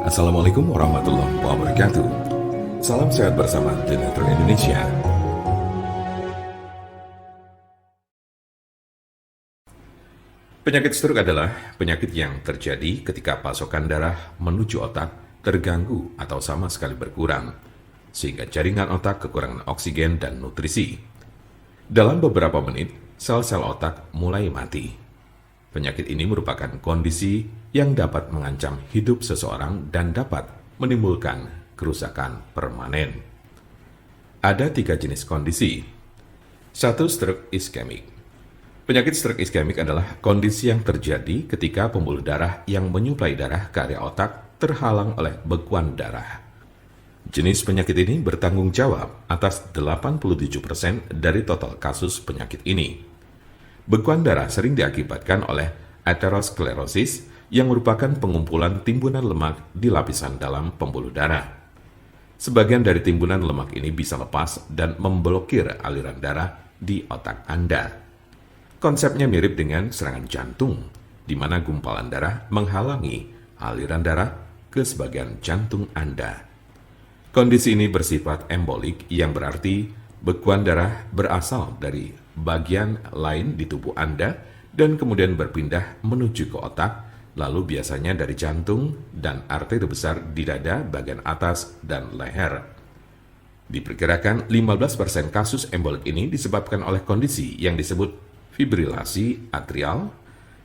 Assalamualaikum warahmatullahi wabarakatuh. Salam sehat bersama The Network Indonesia. Penyakit stroke adalah penyakit yang terjadi ketika pasokan darah menuju otak terganggu atau sama sekali berkurang, sehingga jaringan otak kekurangan oksigen dan nutrisi. Dalam beberapa menit, sel-sel otak mulai mati. Penyakit ini merupakan kondisi yang dapat mengancam hidup seseorang dan dapat menimbulkan kerusakan permanen. Ada 3 jenis kondisi. 1. Stroke iskemik. Penyakit stroke iskemik adalah kondisi yang terjadi ketika pembuluh darah yang menyuplai darah ke area otak terhalang oleh bekuan darah. Jenis penyakit ini bertanggung jawab atas 87% dari total kasus penyakit ini. Bekuan darah sering diakibatkan oleh aterosklerosis yang merupakan pengumpulan timbunan lemak di lapisan dalam pembuluh darah. Sebagian dari timbunan lemak ini bisa lepas dan memblokir aliran darah di otak Anda. Konsepnya mirip dengan serangan jantung, di mana gumpalan darah menghalangi aliran darah ke sebagian jantung Anda. Kondisi ini bersifat embolik, yang berarti bekuan darah berasal dari bagian lain di tubuh Anda dan kemudian berpindah menuju ke otak, lalu biasanya dari jantung dan arteri besar di dada bagian atas dan leher. Diperkirakan 15% kasus embolik ini disebabkan oleh kondisi yang disebut fibrilasi atrial.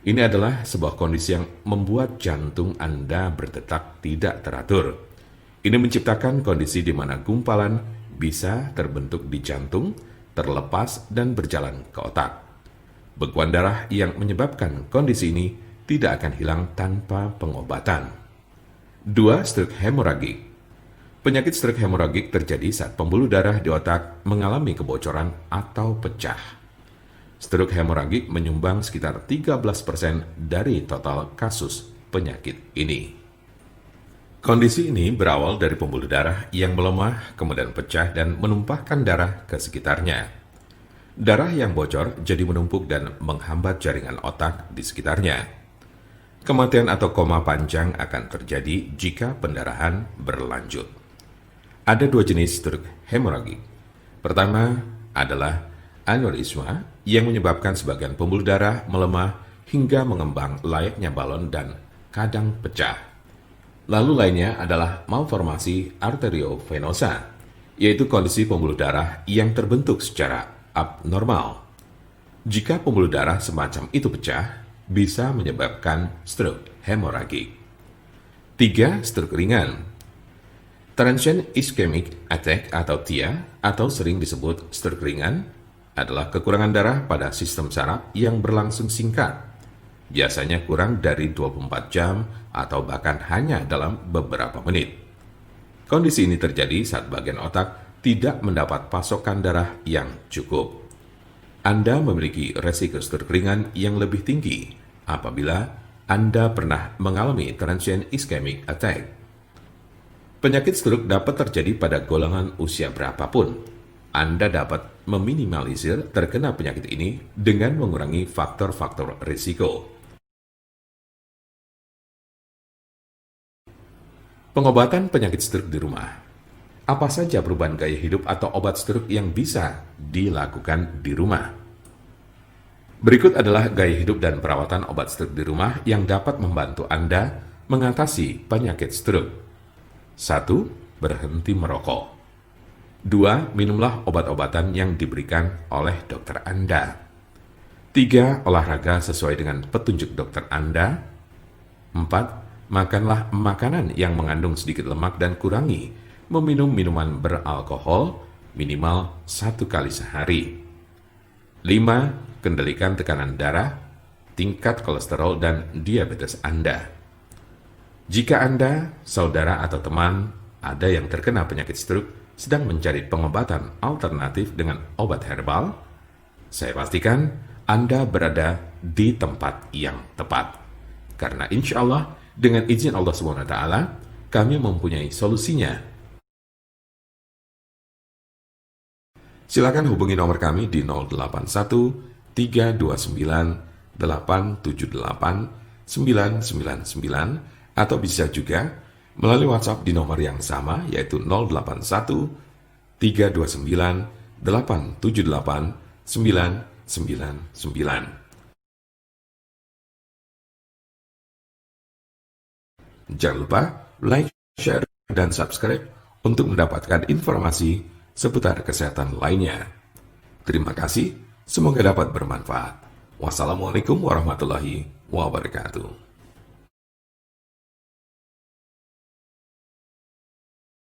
Ini adalah sebuah kondisi yang membuat jantung Anda berdetak tidak teratur. Ini menciptakan kondisi di mana gumpalan bisa terbentuk di jantung, terlepas dan berjalan ke otak. Bekuan darah yang menyebabkan kondisi ini tidak akan hilang tanpa pengobatan. 2. Stroke hemoragik. Penyakit stroke hemoragik terjadi saat pembuluh darah di otak mengalami kebocoran atau pecah. Stroke hemoragik menyumbang sekitar 13% dari total kasus penyakit ini. Kondisi ini berawal dari pembuluh darah yang melemah, kemudian pecah dan menumpahkan darah ke sekitarnya. Darah yang bocor jadi menumpuk dan menghambat jaringan otak di sekitarnya. Kematian atau koma panjang akan terjadi jika pendarahan berlanjut. Ada 2 jenis stroke hemoragik. Pertama adalah aneurisma yang menyebabkan sebagian pembuluh darah melemah hingga mengembang layaknya balon dan kadang pecah. Lalu lainnya adalah malformasi arteriovenosa, yaitu kondisi pembuluh darah yang terbentuk secara abnormal. Jika pembuluh darah semacam itu pecah, bisa menyebabkan stroke hemoragik. 3. Stroke ringan. Transient ischemic attack atau TIA, atau sering disebut stroke ringan, adalah kekurangan darah pada sistem saraf yang berlangsung singkat, biasanya kurang dari 24 jam atau bahkan hanya dalam beberapa menit. Kondisi ini terjadi saat bagian otak tidak mendapat pasokan darah yang cukup. Anda memiliki resiko stroke ringan yang lebih tinggi apabila Anda pernah mengalami transient ischemic attack. Penyakit stroke dapat terjadi pada golongan usia berapapun. Anda dapat meminimalisir terkena penyakit ini dengan mengurangi faktor-faktor risiko. Pengobatan penyakit stroke di rumah. Apa saja perubahan gaya hidup atau obat stroke yang bisa dilakukan di rumah? Berikut adalah gaya hidup dan perawatan obat stroke di rumah yang dapat membantu Anda mengatasi penyakit stroke. 1. Berhenti merokok. 2. Minumlah obat-obatan yang diberikan oleh dokter Anda. 3. Olahraga sesuai dengan petunjuk dokter Anda. 4. Makanlah makanan yang mengandung sedikit lemak dan kurangi meminum minuman beralkohol minimal 1 kali sehari. 5. Kendalikan tekanan darah, tingkat kolesterol, dan diabetes Anda. Jika Anda, saudara, atau teman ada yang terkena penyakit stroke sedang mencari pengobatan alternatif dengan obat herbal, saya pastikan Anda berada di tempat yang tepat. Karena insya Allah, dengan izin Allah SWT, kami mempunyai solusinya. Silakan hubungi nomor kami di 081 329 878 999 atau bisa juga melalui WhatsApp di nomor yang sama, yaitu 081 329 878 999. Jangan lupa like, share, dan subscribe untuk mendapatkan informasi seputar kesehatan lainnya. Terima kasih, semoga dapat bermanfaat. Wassalamualaikum warahmatullahi wabarakatuh.